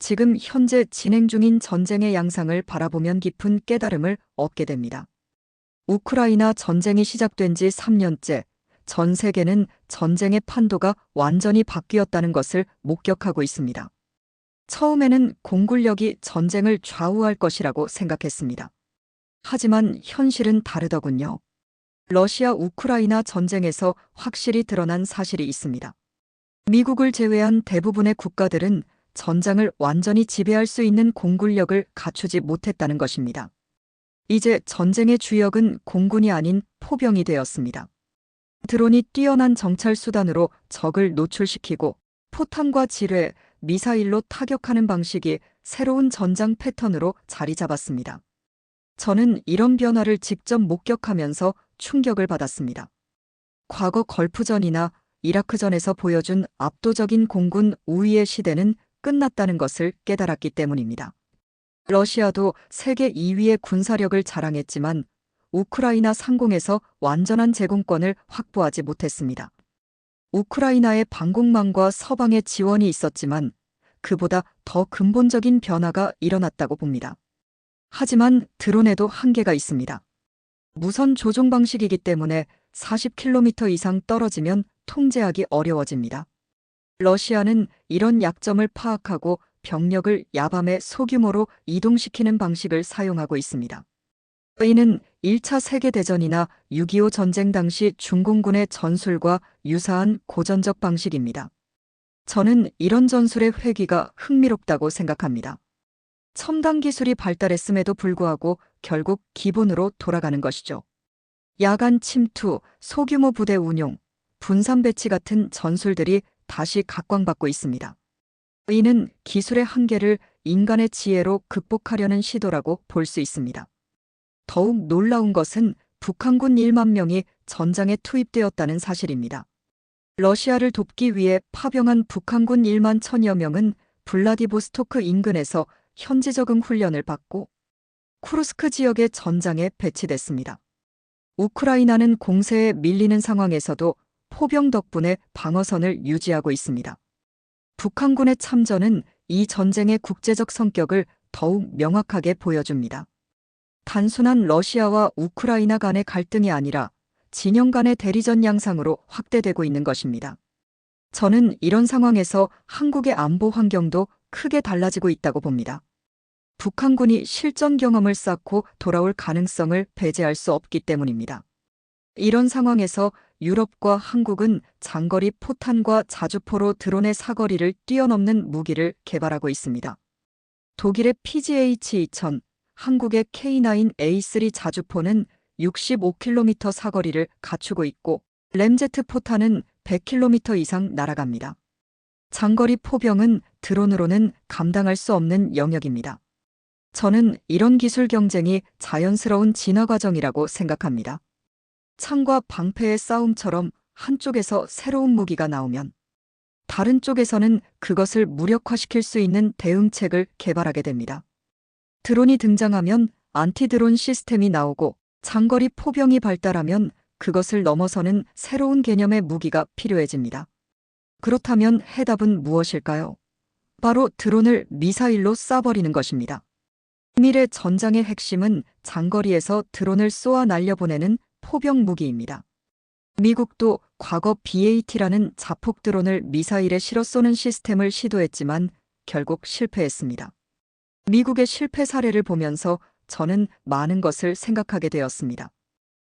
지금 현재 진행 중인 전쟁의 양상을 바라보면 깊은 깨달음을 얻게 됩니다. 우크라이나 전쟁이 시작된 지 3년째, 전 세계는 전쟁의 판도가 완전히 바뀌었다는 것을 목격하고 있습니다. 처음에는 공군력이 전쟁을 좌우할 것이라고 생각했습니다. 하지만 현실은 다르더군요. 러시아 우크라이나 전쟁에서 확실히 드러난 사실이 있습니다. 미국을 제외한 대부분의 국가들은 전장을 완전히 지배할 수 있는 공군력을 갖추지 못했다는 것입니다. 이제 전쟁의 주역은 공군이 아닌 포병이 되었습니다. 드론이 뛰어난 정찰 수단으로 적을 노출시키고 포탄과 지뢰, 미사일로 타격하는 방식이 새로운 전장 패턴으로 자리 잡았습니다. 저는 이런 변화를 직접 목격하면서 충격을 받았습니다. 과거 걸프전이나 이라크전에서 보여준 압도적인 공군 우위의 시대는 끝났다는 것을 깨달았기 때문입니다. 러시아도 세계 2위의 군사력을 자랑했지만 우크라이나 상공에서 완전한 제공권을 확보하지 못했습니다. 우크라이나의 방공망과 서방의 지원이 있었지만 그보다 더 근본적인 변화가 일어났다고 봅니다. 하지만 드론에도 한계가 있습니다. 무선 조종 방식이기 때문에 40km 이상 떨어지면 통제하기 어려워집니다. 러시아는 이런 약점을 파악하고 병력을 야밤에 소규모로 이동시키는 방식을 사용하고 있습니다. 이는 1차 세계대전이나 6.25 전쟁 당시 중공군의 전술과 유사한 고전적 방식입니다. 저는 이런 전술의 회귀가 흥미롭다고 생각합니다. 첨단 기술이 발달했음에도 불구하고 결국 기본으로 돌아가는 것이죠. 야간 침투, 소규모 부대 운용, 분산 배치 같은 전술들이 다시 각광받고 있습니다. 이는 기술의 한계를 인간의 지혜로 극복하려는 시도라고 볼 수 있습니다. 더욱 놀라운 것은 북한군 1만 명이 전장에 투입되었다는 사실입니다. 러시아를 돕기 위해 파병한 북한군 1만 1000여 명은 블라디보스토크 인근에서 현지 적응 훈련을 받고 쿠르스크 지역의 전장에 배치됐습니다. 우크라이나는 공세에 밀리는 상황에서도 포병 덕분에 방어선을 유지하고 있습니다. 북한군의 참전은 이 전쟁의 국제적 성격을 더욱 명확하게 보여줍니다. 단순한 러시아와 우크라이나 간의 갈등이 아니라 진영 간의 대리전 양상으로 확대되고 있는 것입니다. 저는 이런 상황에서 한국의 안보 환경도 크게 달라지고 있다고 봅니다. 북한군이 실전 경험을 쌓고 돌아올 가능성을 배제할 수 없기 때문입니다. 이런 상황에서 유럽과 한국은 장거리 포탄과 자주포로 드론의 사거리를 뛰어넘는 무기를 개발하고 있습니다. 독일의 PGH-2000, 한국의 K9A3 자주포는 65km 사거리를 갖추고 있고 램제트 포탄은 100km 이상 날아갑니다. 장거리 포병은 드론으로는 감당할 수 없는 영역입니다. 저는 이런 기술 경쟁이 자연스러운 진화 과정이라고 생각합니다. 창과 방패의 싸움처럼 한쪽에서 새로운 무기가 나오면 다른 쪽에서는 그것을 무력화시킬 수 있는 대응책을 개발하게 됩니다. 드론이 등장하면 안티드론 시스템이 나오고 장거리 포병이 발달하면 그것을 넘어서는 새로운 개념의 무기가 필요해집니다. 그렇다면 해답은 무엇일까요? 바로 드론을 미사일로 쏴버리는 것입니다. 비밀의 전장의 핵심은 장거리에서 드론을 쏘아 날려보내는 포병 무기입니다. 미국도 과거 BAT라는 자폭 드론을 미사일에 실어 쏘는 시스템을 시도했지만 결국 실패했습니다. 미국의 실패 사례를 보면서 저는 많은 것을 생각하게 되었습니다.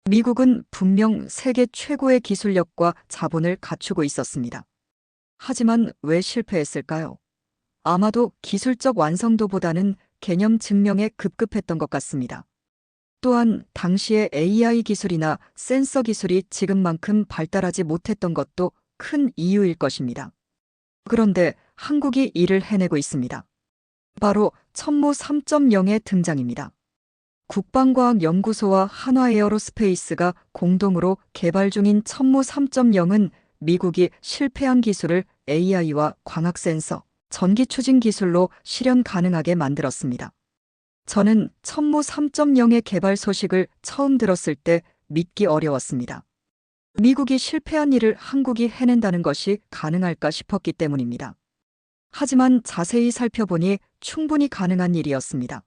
미국은 분명 세계 최고의 기술력과 자본을 갖추고 있었습니다. 하지만 왜 실패했을까요? 아마도 기술적 완성도보다는 개념 증명에 급급했던 것 같습니다. 또한 당시의 AI 기술이나 센서 기술이 지금만큼 발달하지 못했던 것도 큰 이유일 것입니다. 그런데 한국이 이를 해내고 있습니다. 바로 천무 3.0의 등장입니다. 국방과학연구소와 한화에어로스페이스가 공동으로 개발 중인 천무 3.0은 미국이 실패한 기술을 AI와 광학 센서, 전기 추진 기술로 실현 가능하게 만들었습니다. 저는 천무 3.0의 개발 소식을 처음 들었을 때 믿기 어려웠습니다. 미국이 실패한 일을 한국이 해낸다는 것이 가능할까 싶었기 때문입니다. 하지만 자세히 살펴보니 충분히 가능한 일이었습니다.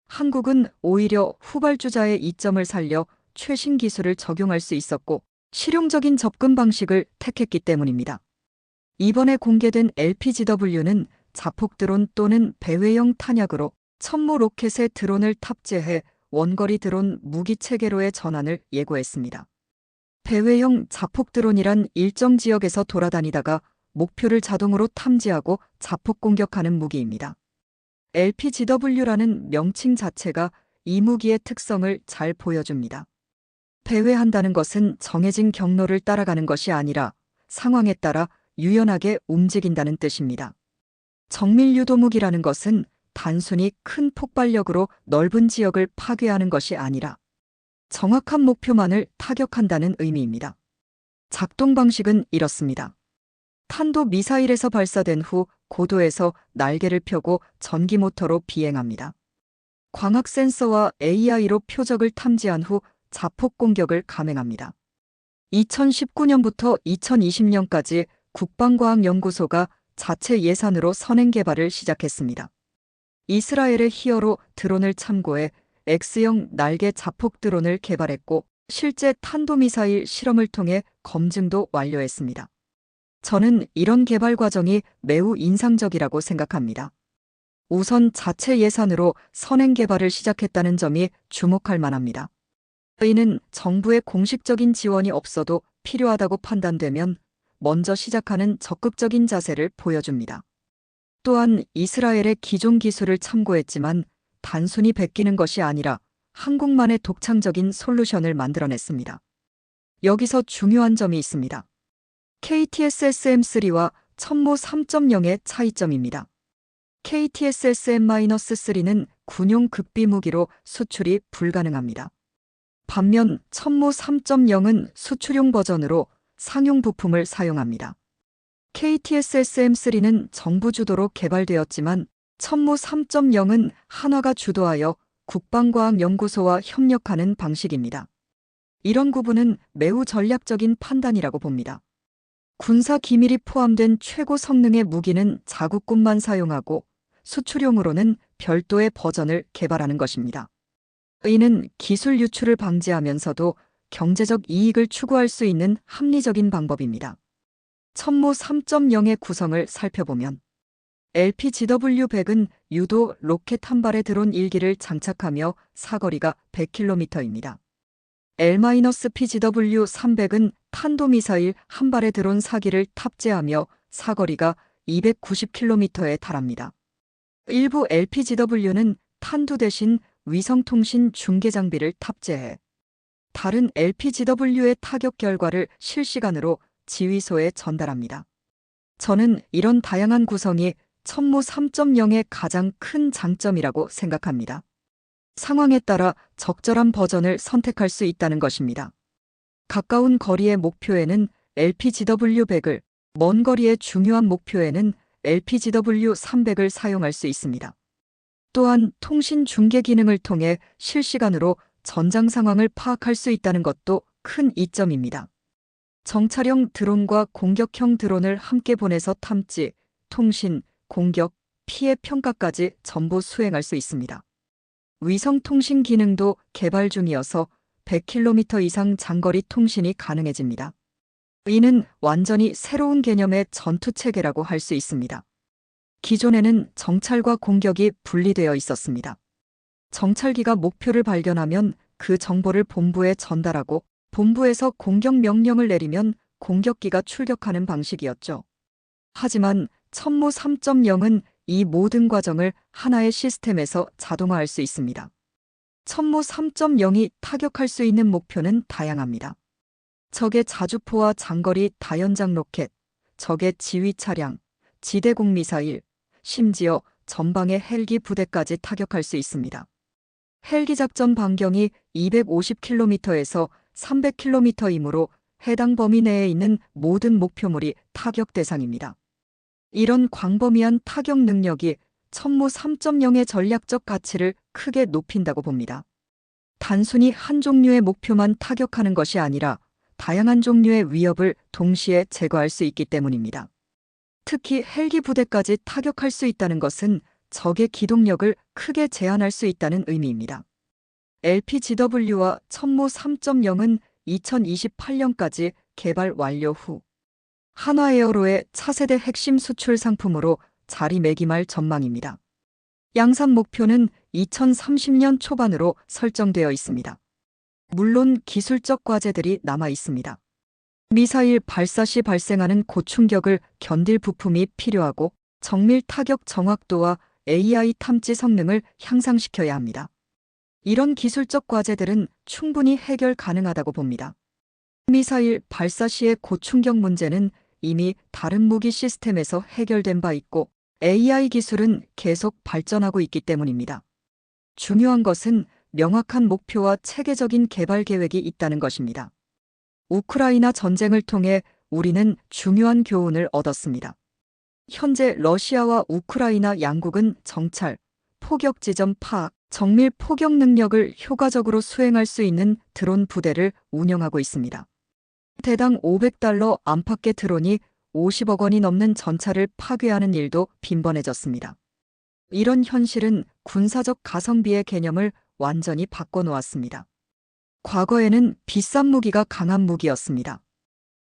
한국은 오히려 후발주자의 이점을 살려 최신 기술을 적용할 수 있었고 실용적인 접근 방식을 택했기 때문입니다. 이번에 공개된 LPGW는 자폭 드론 또는 배회형 탄약으로 천모 로켓에 드론을 탑재해 원거리 드론 무기 체계로의 전환을 예고했습니다. 배회형 자폭 드론이란 일정 지역에서 돌아다니다가 목표를 자동으로 탐지하고 자폭 공격하는 무기입니다. LPGW라는 명칭 자체가 이 무기의 특성을 잘 보여줍니다. 배회한다는 것은 정해진 경로를 따라가는 것이 아니라 상황에 따라 유연하게 움직인다는 뜻입니다. 정밀 유도무기라는 것은 단순히 큰 폭발력으로 넓은 지역을 파괴하는 것이 아니라 정확한 목표만을 타격한다는 의미입니다. 작동 방식은 이렇습니다. 탄도 미사일에서 발사된 후 고도에서 날개를 펴고 전기 모터로 비행합니다. 광학 센서와 AI로 표적을 탐지한 후 자폭 공격을 감행합니다. 2019년부터 2020년까지 국방과학연구소가 자체 예산으로 선행 개발을 시작했습니다. 이스라엘의 히어로 드론을 참고해 X형 날개 자폭 드론을 개발했고 실제 탄도미사일 실험을 통해 검증도 완료했습니다. 저는 이런 개발 과정이 매우 인상적이라고 생각합니다. 우선 자체 예산으로 선행 개발을 시작했다는 점이 주목할 만합니다. 이는 정부의 공식적인 지원이 없어도 필요하다고 판단되면 먼저 시작하는 적극적인 자세를 보여줍니다. 또한 이스라엘의 기존 기술을 참고했지만 단순히 베끼는 것이 아니라 한국만의 독창적인 솔루션을 만들어냈습니다. 여기서 중요한 점이 있습니다. KTS-SM3와 천모 3.0의 차이점입니다. KTS-SM-3는 군용 급비 무기로 수출이 불가능합니다. 반면 천모 3.0은 수출용 버전으로 상용 부품을 사용합니다. KTS-SM3는 정부 주도로 개발되었지만 천모 3.0은 한화가 주도하여 국방과학연구소와 협력하는 방식입니다. 이런 구분은 매우 전략적인 판단이라고 봅니다. 군사 기밀이 포함된 최고 성능의 무기는 자국군만 사용하고 수출용으로는 별도의 버전을 개발하는 것입니다. 이는 기술 유출을 방지하면서도 경제적 이익을 추구할 수 있는 합리적인 방법입니다. 천모 3.0의 구성을 살펴보면 LPGW-100은 유도 로켓 한 발의 드론 1기를 장착하며 사거리가 100km입니다. L-PGW-300은 탄도미사일 한 발의 드론 4기를 탑재하며 사거리가 290km에 달합니다. 일부 LPGW는 탄두 대신 위성통신 중계 장비를 탑재해 다른 LPGW의 타격 결과를 실시간으로 지휘소에 전달합니다. 저는 이런 다양한 구성이 천모 3.0의 가장 큰 장점이라고 생각합니다. 상황에 따라 적절한 버전을 선택할 수 있다는 것입니다. 가까운 거리의 목표에는 LPGW-100을, 먼 거리의 중요한 목표에는 LPGW-300을 사용할 수 있습니다. 또한 통신 중계 기능을 통해 실시간으로 전장 상황을 파악할 수 있다는 것도 큰 이점입니다. 정찰형 드론과 공격형 드론을 함께 보내서 탐지, 통신, 공격, 피해 평가까지 전부 수행할 수 있습니다. 위성 통신 기능도 개발 중이어서 100km 이상 장거리 통신이 가능해집니다. 이는 완전히 새로운 개념의 전투 체계라고 할 수 있습니다. 기존에는 정찰과 공격이 분리되어 있었습니다. 정찰기가 목표를 발견하면 그 정보를 본부에 전달하고 본부에서 공격 명령을 내리면 공격기가 출격하는 방식이었죠. 하지만 천모 3.0은 이 모든 과정을 하나의 시스템에서 자동화할 수 있습니다. 천모 3.0이 타격할 수 있는 목표는 다양합니다. 적의 자주포와 장거리 다연장 로켓, 적의 지휘 차량, 지대공 미사일, 심지어 전방의 헬기 부대까지 타격할 수 있습니다. 헬기 작전 반경이 250km에서 300km이므로 해당 범위 내에 있는 모든 목표물이 타격 대상입니다. 이런 광범위한 타격 능력이 천모 3.0의 전략적 가치를 크게 높인다고 봅니다. 단순히 한 종류의 목표만 타격하는 것이 아니라 다양한 종류의 위협을 동시에 제거할 수 있기 때문입니다. 특히 헬기 부대까지 타격할 수 있다는 것은 적의 기동력을 크게 제한할 수 있다는 의미입니다. LPGW와 천모 3.0은 2028년까지 개발 완료 후 한화에어로의 차세대 핵심 수출 상품으로 자리매김할 전망입니다. 양산 목표는 2030년 초반으로 설정되어 있습니다. 물론 기술적 과제들이 남아 있습니다. 미사일 발사 시 발생하는 고충격을 견딜 부품이 필요하고 정밀 타격 정확도와 AI 탐지 성능을 향상시켜야 합니다. 이런 기술적 과제들은 충분히 해결 가능하다고 봅니다. 미사일 발사 시의 고충격 문제는 이미 다른 무기 시스템에서 해결된 바 있고 AI 기술은 계속 발전하고 있기 때문입니다. 중요한 것은 명확한 목표와 체계적인 개발 계획이 있다는 것입니다. 우크라이나 전쟁을 통해 우리는 중요한 교훈을 얻었습니다. 현재 러시아와 우크라이나 양국은 정찰, 포격 지점 파악, 정밀 포격 능력을 효과적으로 수행할 수 있는 드론 부대를 운영하고 있습니다. 대당 $500 안팎의 드론이 50억 원이 넘는 전차를 파괴하는 일도 빈번해졌습니다. 이런 현실은 군사적 가성비의 개념을 완전히 바꿔놓았습니다. 과거에는 비싼 무기가 강한 무기였습니다.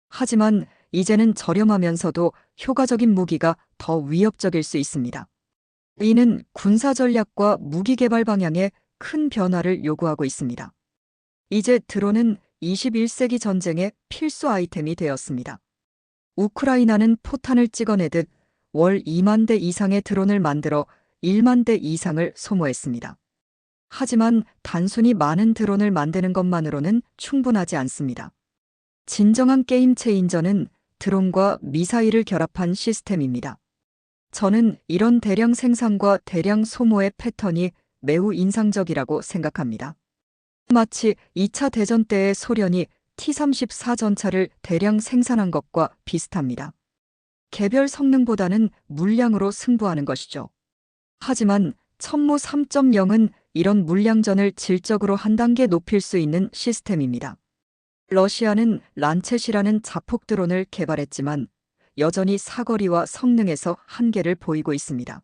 하지만 이제는 저렴하면서도 효과적인 무기가 더 위협적일 수 있습니다. 이는 군사 전략과 무기 개발 방향에 큰 변화를 요구하고 있습니다. 이제 드론은 21세기 전쟁의 필수 아이템이 되었습니다. 우크라이나는 포탄을 찍어내듯 월 2만 대 이상의 드론을 만들어 1만 대 이상을 소모했습니다. 하지만 단순히 많은 드론을 만드는 것만으로는 충분하지 않습니다. 진정한 게임 체인저는 드론과 미사일을 결합한 시스템입니다. 저는 이런 대량 생산과 대량 소모의 패턴이 매우 인상적이라고 생각합니다. 마치 2차 대전 때의 소련이 T-34 전차를 대량 생산한 것과 비슷합니다. 개별 성능보다는 물량으로 승부하는 것이죠. 하지만 천모 3.0은 이런 물량전을 질적으로 한 단계 높일 수 있는 시스템입니다. 러시아는 란쳇이라는 자폭 드론을 개발했지만 여전히 사거리와 성능에서 한계를 보이고 있습니다.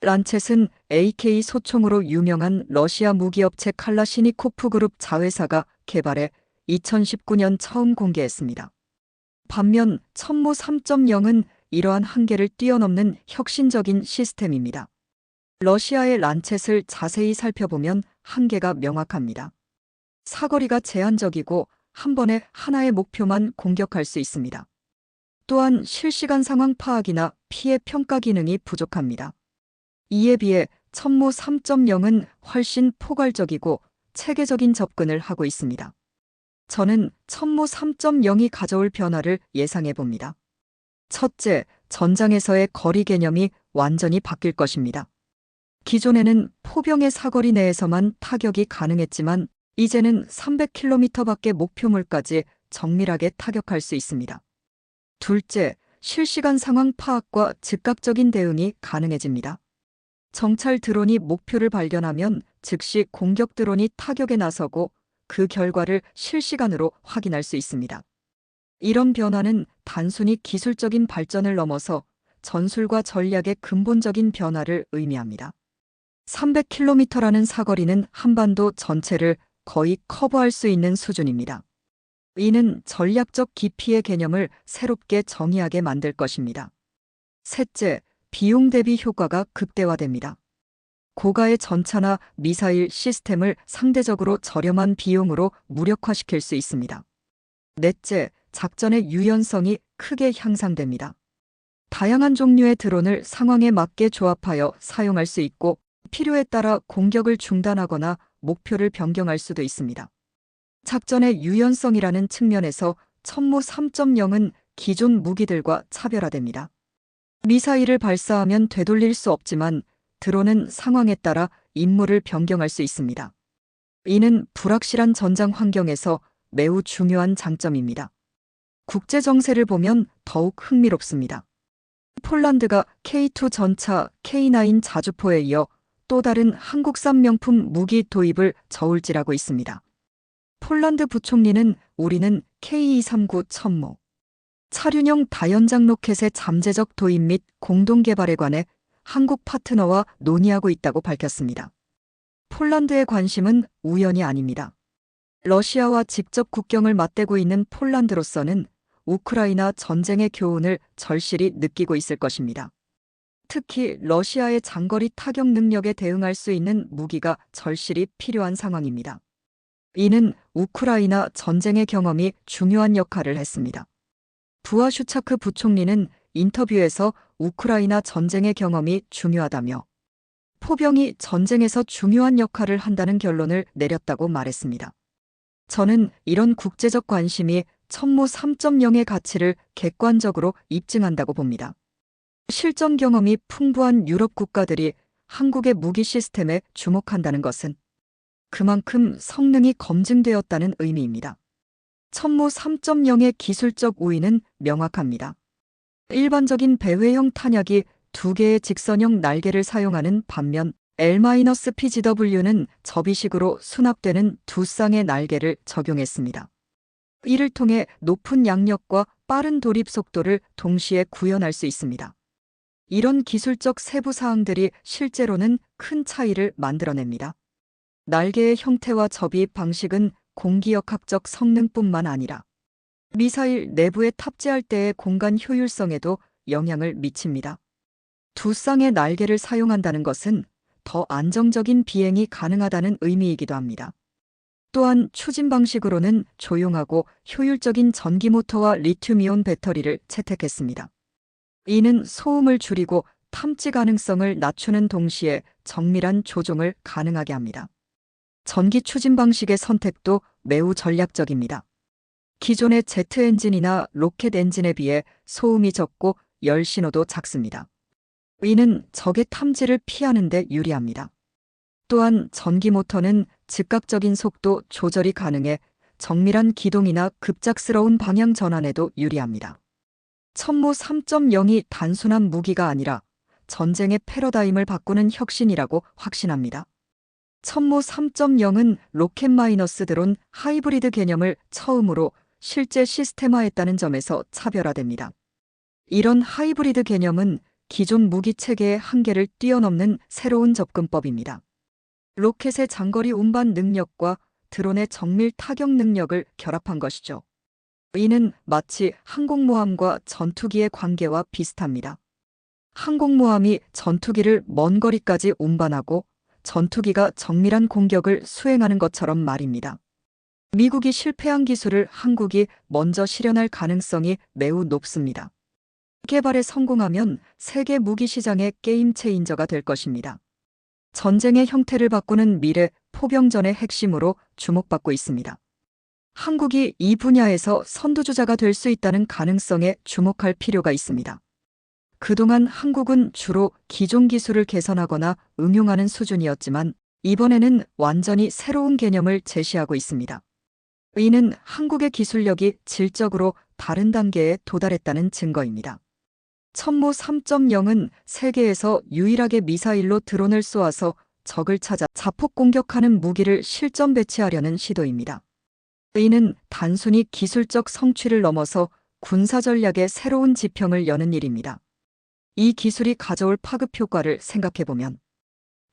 란쳇은 AK 소총으로 유명한 러시아 무기업체 칼라시니코프 그룹 자회사가 개발해 2019년 처음 공개했습니다. 반면 천모 3.0은 이러한 한계를 뛰어넘는 혁신적인 시스템입니다. 러시아의 란쳇을 자세히 살펴보면 한계가 명확합니다. 사거리가 제한적이고 한 번에 하나의 목표만 공격할 수 있습니다. 또한 실시간 상황 파악이나 피해 평가 기능이 부족합니다. 이에 비해 천모 3.0은 훨씬 포괄적이고 체계적인 접근을 하고 있습니다. 저는 천모 3.0이 가져올 변화를 예상해 봅니다. 첫째, 전장에서의 거리 개념이 완전히 바뀔 것입니다. 기존에는 포병의 사거리 내에서만 타격이 가능했지만 이제는 300km밖에 목표물까지 정밀하게 타격할 수 있습니다. 둘째, 실시간 상황 파악과 즉각적인 대응이 가능해집니다. 정찰 드론이 목표를 발견하면 즉시 공격 드론이 타격에 나서고 그 결과를 실시간으로 확인할 수 있습니다. 이런 변화는 단순히 기술적인 발전을 넘어서 전술과 전략의 근본적인 변화를 의미합니다. 300km라는 사거리는 한반도 전체를 거의 커버할 수 있는 수준입니다. 이는 전략적 깊이의 개념을 새롭게 정의하게 만들 것입니다. 셋째, 비용 대비 효과가 극대화됩니다. 고가의 전차나 미사일 시스템을 상대적으로 저렴한 비용으로 무력화시킬 수 있습니다. 넷째, 작전의 유연성이 크게 향상됩니다. 다양한 종류의 드론을 상황에 맞게 조합하여 사용할 수 있고 필요에 따라 공격을 중단하거나 목표를 변경할 수도 있습니다. 작전의 유연성이라는 측면에서 천모 3.0은 기존 무기들과 차별화됩니다. 미사일을 발사하면 되돌릴 수 없지만 드론은 상황에 따라 임무를 변경할 수 있습니다. 이는 불확실한 전장 환경에서 매우 중요한 장점입니다. 국제 정세를 보면 더욱 흥미롭습니다. 폴란드가 K2 전차, K9 자주포에 이어 또 다른 한국산 명품 무기 도입을 저울질하고 있습니다. 폴란드 부총리는 우리는 K239 천모, 차륜형 다연장 로켓의 잠재적 도입 및 공동 개발에 관해 한국 파트너와 논의하고 있다고 밝혔습니다. 폴란드의 관심은 우연이 아닙니다. 러시아와 직접 국경을 맞대고 있는 폴란드로서는 우크라이나 전쟁의 교훈을 절실히 느끼고 있을 것입니다. 특히 러시아의 장거리 타격 능력에 대응할 수 있는 무기가 절실히 필요한 상황입니다. 이는 우크라이나 전쟁의 경험이 중요한 역할을 했습니다. 부하슈차크 부총리는 인터뷰에서 우크라이나 전쟁의 경험이 중요하다며 포병이 전쟁에서 중요한 역할을 한다는 결론을 내렸다고 말했습니다. 저는 이런 국제적 관심이 천무 3.0의 가치를 객관적으로 입증한다고 봅니다. 실전 경험이 풍부한 유럽 국가들이 한국의 무기 시스템에 주목한다는 것은 그만큼 성능이 검증되었다는 의미입니다. 천무 3.0의 기술적 우위는 명확합니다. 일반적인 배회형 탄약이 2개의 직선형 날개를 사용하는 반면 L-PGW는 접이식으로 수납되는 2쌍의 날개를 적용했습니다. 이를 통해 높은 양력과 빠른 돌입 속도를 동시에 구현할 수 있습니다. 이런 기술적 세부 사항들이 실제로는 큰 차이를 만들어냅니다. 날개의 형태와 접입 방식은 공기역학적 성능뿐만 아니라 미사일 내부에 탑재할 때의 공간 효율성에도 영향을 미칩니다. 2쌍의 날개를 사용한다는 것은 더 안정적인 비행이 가능하다는 의미이기도 합니다. 또한 추진 방식으로는 조용하고 효율적인 전기 모터와 리튬이온 배터리를 채택했습니다. 이는 소음을 줄이고 탐지 가능성을 낮추는 동시에 정밀한 조종을 가능하게 합니다. 전기 추진 방식의 선택도 매우 전략적입니다. 기존의 제트 엔진이나 로켓 엔진에 비해 소음이 적고 열 신호도 작습니다. 이는 적의 탐지를 피하는 데 유리합니다. 또한 전기 모터는 즉각적인 속도 조절이 가능해 정밀한 기동이나 급작스러운 방향 전환에도 유리합니다. 천무 3.0이 단순한 무기가 아니라 전쟁의 패러다임을 바꾸는 혁신이라고 확신합니다. 천무 3.0은 로켓 마이너스 드론 하이브리드 개념을 처음으로 실제 시스템화했다는 점에서 차별화됩니다. 이런 하이브리드 개념은 기존 무기 체계의 한계를 뛰어넘는 새로운 접근법입니다. 로켓의 장거리 운반 능력과 드론의 정밀 타격 능력을 결합한 것이죠. 이는 마치 항공모함과 전투기의 관계와 비슷합니다. 항공모함이 전투기를 먼 거리까지 운반하고 전투기가 정밀한 공격을 수행하는 것처럼 말입니다. 미국이 실패한 기술을 한국이 먼저 실현할 가능성이 매우 높습니다. 개발에 성공하면 세계 무기 시장의 게임 체인저가 될 것입니다. 전쟁의 형태를 바꾸는 미래 포병전의 핵심으로 주목받고 있습니다. 한국이 이 분야에서 선두주자가 될 수 있다는 가능성에 주목할 필요가 있습니다. 그동안 한국은 주로 기존 기술을 개선하거나 응용하는 수준이었지만 이번에는 완전히 새로운 개념을 제시하고 있습니다. 이는 한국의 기술력이 질적으로 다른 단계에 도달했다는 증거입니다. 천무 3.0은 세계에서 유일하게 미사일로 드론을 쏘아서 적을 찾아 자폭 공격하는 무기를 실전 배치하려는 시도입니다. 이는 단순히 기술적 성취를 넘어서 군사 전략의 새로운 지평을 여는 일입니다. 이 기술이 가져올 파급 효과를 생각해보면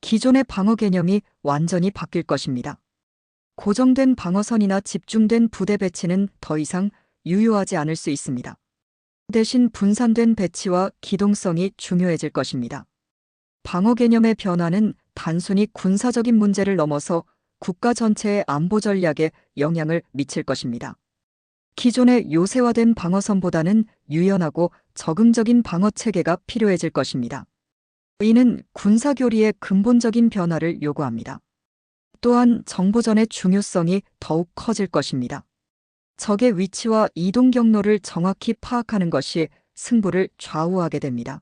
기존의 방어 개념이 완전히 바뀔 것입니다. 고정된 방어선이나 집중된 부대 배치는 더 이상 유효하지 않을 수 있습니다. 대신 분산된 배치와 기동성이 중요해질 것입니다. 방어 개념의 변화는 단순히 군사적인 문제를 넘어서 국가 전체의 안보 전략에 영향을 미칠 것입니다. 기존의 요새화된 방어선보다는 유연하고 적응적인 방어 체계가 필요해질 것입니다. 이는 군사교리의 근본적인 변화를 요구합니다. 또한 정보전의 중요성이 더욱 커질 것입니다. 적의 위치와 이동 경로를 정확히 파악하는 것이 승부를 좌우하게 됩니다.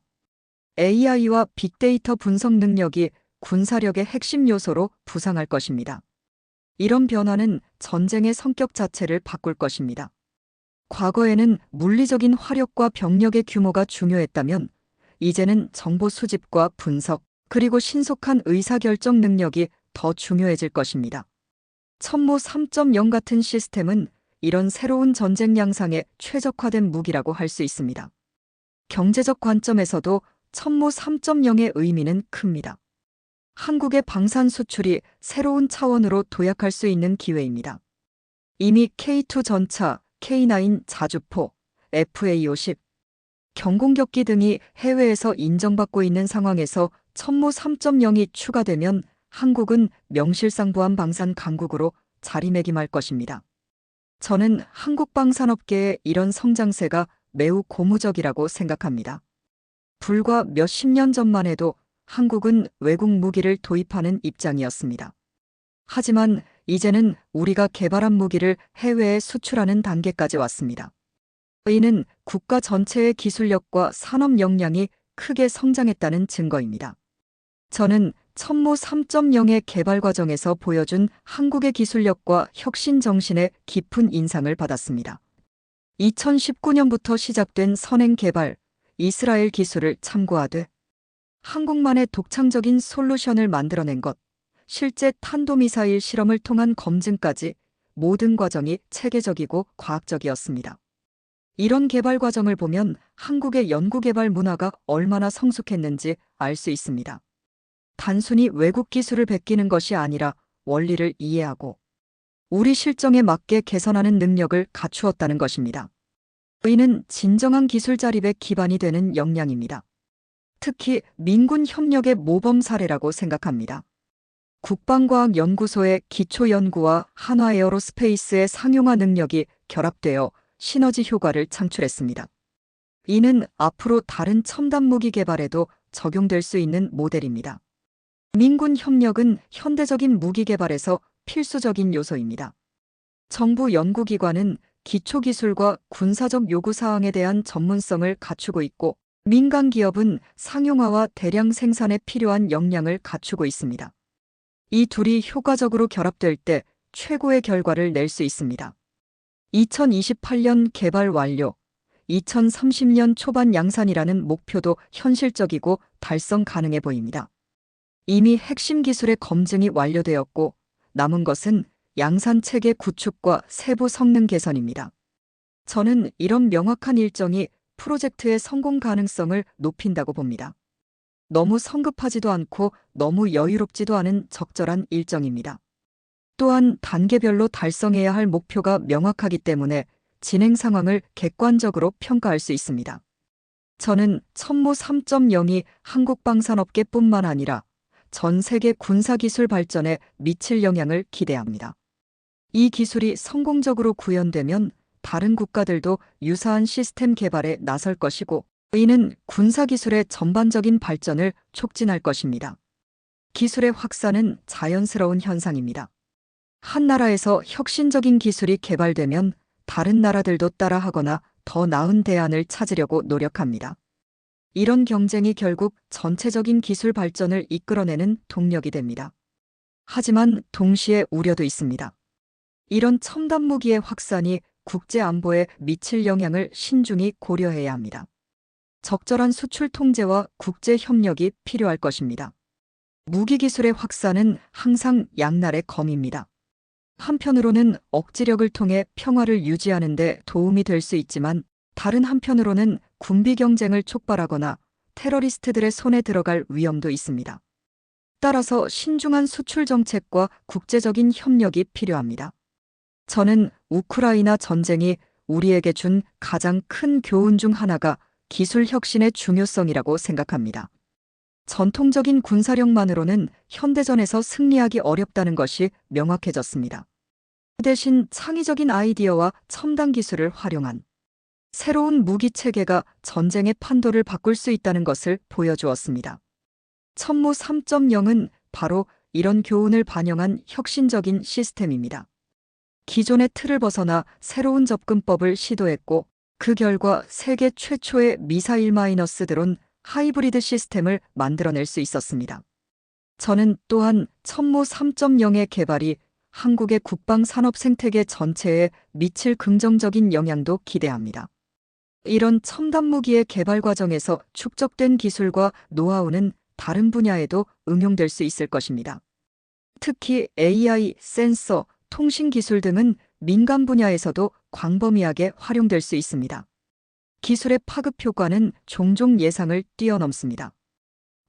AI와 빅데이터 분석 능력이 군사력의 핵심 요소로 부상할 것입니다. 이런 변화는 전쟁의 성격 자체를 바꿀 것입니다. 과거에는 물리적인 화력과 병력의 규모가 중요했다면 이제는 정보 수집과 분석, 그리고 신속한 의사결정 능력이 더 중요해질 것입니다. 천무 3.0 같은 시스템은 이런 새로운 전쟁 양상에 최적화된 무기라고 할 수 있습니다. 경제적 관점에서도 천무 3.0의 의미는 큽니다. 한국의 방산 수출이 새로운 차원으로 도약할 수 있는 기회입니다. 이미 K2 전차, K9 자주포, FA-50, 경공격기 등이 해외에서 인정받고 있는 상황에서 천무 3.0이 추가되면 한국은 명실상부한 방산 강국으로 자리매김할 것입니다. 저는 한국 방산업계의 이런 성장세가 매우 고무적이라고 생각합니다. 불과 몇십 년 전만 해도 한국은 외국 무기를 도입하는 입장이었습니다. 하지만 이제는 우리가 개발한 무기를 해외에 수출하는 단계까지 왔습니다. 이는 국가 전체의 기술력과 산업 역량이 크게 성장했다는 증거입니다. 저는 천무 3.0의 개발 과정에서 보여준 한국의 기술력과 혁신 정신에 깊은 인상을 받았습니다. 2019년부터 시작된 선행 개발, 이스라엘 기술을 참고하되 한국만의 독창적인 솔루션을 만들어낸 것, 실제 탄도미사일 실험을 통한 검증까지 모든 과정이 체계적이고 과학적이었습니다. 이런 개발 과정을 보면 한국의 연구개발 문화가 얼마나 성숙했는지 알 수 있습니다. 단순히 외국 기술을 베끼는 것이 아니라 원리를 이해하고 우리 실정에 맞게 개선하는 능력을 갖추었다는 것입니다. 이는 진정한 기술 자립의 기반이 되는 역량입니다. 특히 민군 협력의 모범 사례라고 생각합니다. 국방과학연구소의 기초연구와 한화에어로스페이스의 상용화 능력이 결합되어 시너지 효과를 창출했습니다. 이는 앞으로 다른 첨단 무기 개발에도 적용될 수 있는 모델입니다. 민군 협력은 현대적인 무기 개발에서 필수적인 요소입니다. 정부 연구기관은 기초기술과 군사적 요구사항에 대한 전문성을 갖추고 있고 민간 기업은 상용화와 대량 생산에 필요한 역량을 갖추고 있습니다. 이 둘이 효과적으로 결합될 때 최고의 결과를 낼 수 있습니다. 2028년 개발 완료, 2030년 초반 양산이라는 목표도 현실적이고 달성 가능해 보입니다. 이미 핵심 기술의 검증이 완료되었고 남은 것은 양산 체계 구축과 세부 성능 개선입니다. 저는 이런 명확한 일정이 프로젝트의 성공 가능성을 높인다고 봅니다. 너무 성급하지도 않고 너무 여유롭지도 않은 적절한 일정입니다. 또한 단계별로 달성해야 할 목표가 명확하기 때문에 진행 상황을 객관적으로 평가할 수 있습니다. 저는 천무 3.0이 한국 방산업계뿐만 아니라 전 세계 군사기술 발전에 미칠 영향을 기대합니다. 이 기술이 성공적으로 구현되면 다른 국가들도 유사한 시스템 개발에 나설 것이고 이는 군사기술의 전반적인 발전을 촉진할 것입니다. 기술의 확산은 자연스러운 현상입니다. 한 나라에서 혁신적인 기술이 개발되면 다른 나라들도 따라하거나 더 나은 대안을 찾으려고 노력합니다. 이런 경쟁이 결국 전체적인 기술 발전을 이끌어내는 동력이 됩니다. 하지만 동시에 우려도 있습니다. 이런 첨단 무기의 확산이 국제 안보에 미칠 영향을 신중히 고려해야 합니다. 적절한 수출 통제와 국제 협력이 필요할 것입니다. 무기 기술의 확산은 항상 양날의 검입니다. 한편으로는 억지력을 통해 평화를 유지하는 데 도움이 될 수 있지만 다른 한편으로는 군비 경쟁을 촉발하거나 테러리스트들의 손에 들어갈 위험도 있습니다. 따라서 신중한 수출 정책과 국제적인 협력이 필요합니다. 저는 우크라이나 전쟁이 우리에게 준 가장 큰 교훈 중 하나가 기술 혁신의 중요성이라고 생각합니다. 전통적인 군사력만으로는 현대전에서 승리하기 어렵다는 것이 명확해졌습니다. 대신 창의적인 아이디어와 첨단 기술을 활용한 새로운 무기 체계가 전쟁의 판도를 바꿀 수 있다는 것을 보여주었습니다. 천무 3.0은 바로 이런 교훈을 반영한 혁신적인 시스템입니다. 기존의 틀을 벗어나 새로운 접근법을 시도했고 그 결과 세계 최초의 미사일 마이너스 드론 하이브리드 시스템을 만들어낼 수 있었습니다. 저는 또한 천무 3.0의 개발이 한국의 국방 산업 생태계 전체에 미칠 긍정적인 영향도 기대합니다. 이런 첨단 무기의 개발 과정에서 축적된 기술과 노하우는 다른 분야에도 응용될 수 있을 것입니다. 특히 AI, 센서, 통신 기술 등은 민간 분야에서도 광범위하게 활용될 수 있습니다. 기술의 파급 효과는 종종 예상을 뛰어넘습니다.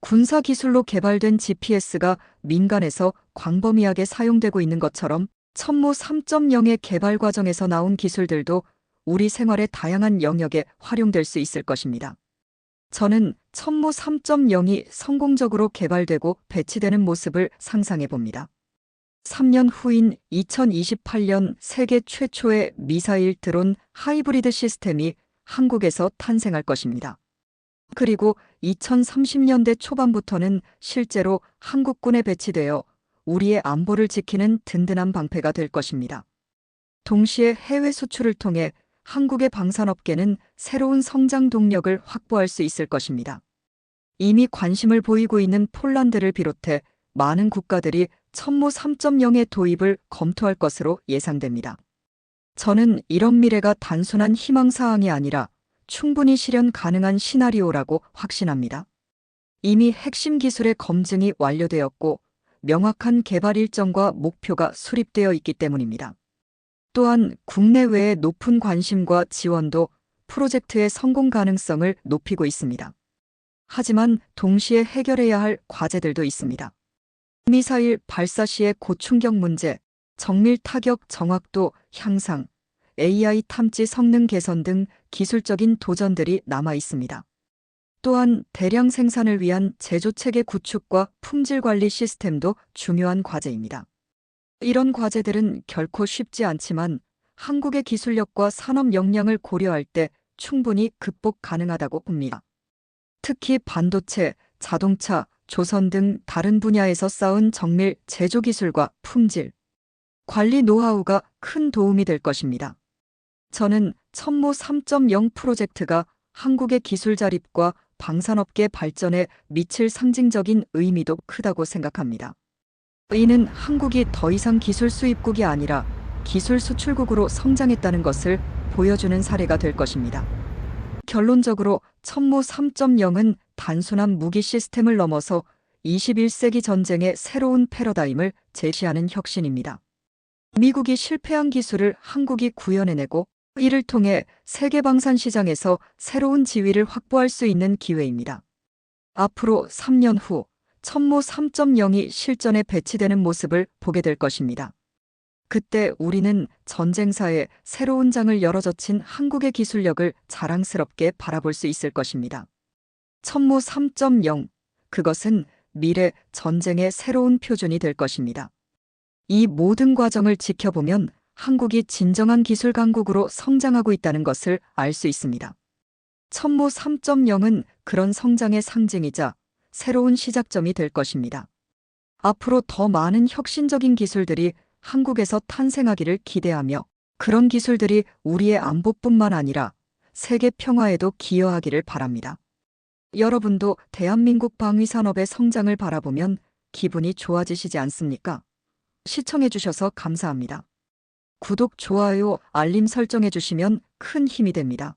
군사 기술로 개발된 GPS가 민간에서 광범위하게 사용되고 있는 것처럼 천무 3.0의 개발 과정에서 나온 기술들도 우리 생활의 다양한 영역에 활용될 수 있을 것입니다. 저는 천무 3.0이 성공적으로 개발되고 배치되는 모습을 상상해 봅니다. 3년 후인 2028년 세계 최초의 미사일 드론 하이브리드 시스템이 한국에서 탄생할 것입니다. 그리고 2030년대 초반부터는 실제로 한국군에 배치되어 우리의 안보를 지키는 든든한 방패가 될 것입니다. 동시에 해외 수출을 통해 한국의 방산업계는 새로운 성장 동력을 확보할 수 있을 것입니다. 이미 관심을 보이고 있는 폴란드를 비롯해 많은 국가들이 천무 3.0의 도입을 검토할 것으로 예상됩니다. 저는 이런 미래가 단순한 희망사항이 아니라 충분히 실현 가능한 시나리오라고 확신합니다. 이미 핵심 기술의 검증이 완료되었고 명확한 개발 일정과 목표가 수립되어 있기 때문입니다. 또한 국내외의 높은 관심과 지원도 프로젝트의 성공 가능성을 높이고 있습니다. 하지만 동시에 해결해야 할 과제들도 있습니다. 미사일 발사 시의 고충격 문제, 정밀 타격 정확도 향상, AI 탐지 성능 개선 등 기술적인 도전들이 남아 있습니다. 또한 대량 생산을 위한 제조체계 구축과 품질 관리 시스템도 중요한 과제입니다. 이런 과제들은 결코 쉽지 않지만 한국의 기술력과 산업 역량을 고려할 때 충분히 극복 가능하다고 봅니다. 특히 반도체, 자동차, 조선 등 다른 분야에서 쌓은 정밀 제조 기술과 품질, 관리 노하우가 큰 도움이 될 것입니다. 저는 천무 3.0 프로젝트가 한국의 기술 자립과 방산업계 발전에 미칠 상징적인 의미도 크다고 생각합니다. 이는 한국이 더 이상 기술 수입국이 아니라 기술 수출국으로 성장했다는 것을 보여주는 사례가 될 것입니다. 결론적으로 천무 3.0은 단순한 무기 시스템을 넘어서 21세기 전쟁의 새로운 패러다임을 제시하는 혁신입니다. 미국이 실패한 기술을 한국이 구현해내고 이를 통해 세계 방산 시장에서 새로운 지위를 확보할 수 있는 기회입니다. 앞으로 3년 후 천무 3.0이 실전에 배치되는 모습을 보게 될 것입니다. 그때 우리는 전쟁사에 새로운 장을 열어젖힌 한국의 기술력을 자랑스럽게 바라볼 수 있을 것입니다. 천무 3.0, 그것은 미래 전쟁의 새로운 표준이 될 것입니다. 이 모든 과정을 지켜보면 한국이 진정한 기술 강국으로 성장하고 있다는 것을 알 수 있습니다. 천무 3.0은 그런 성장의 상징이자 새로운 시작점이 될 것입니다. 앞으로 더 많은 혁신적인 기술들이 한국에서 탄생하기를 기대하며 그런 기술들이 우리의 안보뿐만 아니라 세계 평화에도 기여하기를 바랍니다. 여러분도 대한민국 방위산업의 성장을 바라보면 기분이 좋아지시지 않습니까? 시청해주셔서 감사합니다. 구독, 좋아요, 알림 설정해주시면 큰 힘이 됩니다.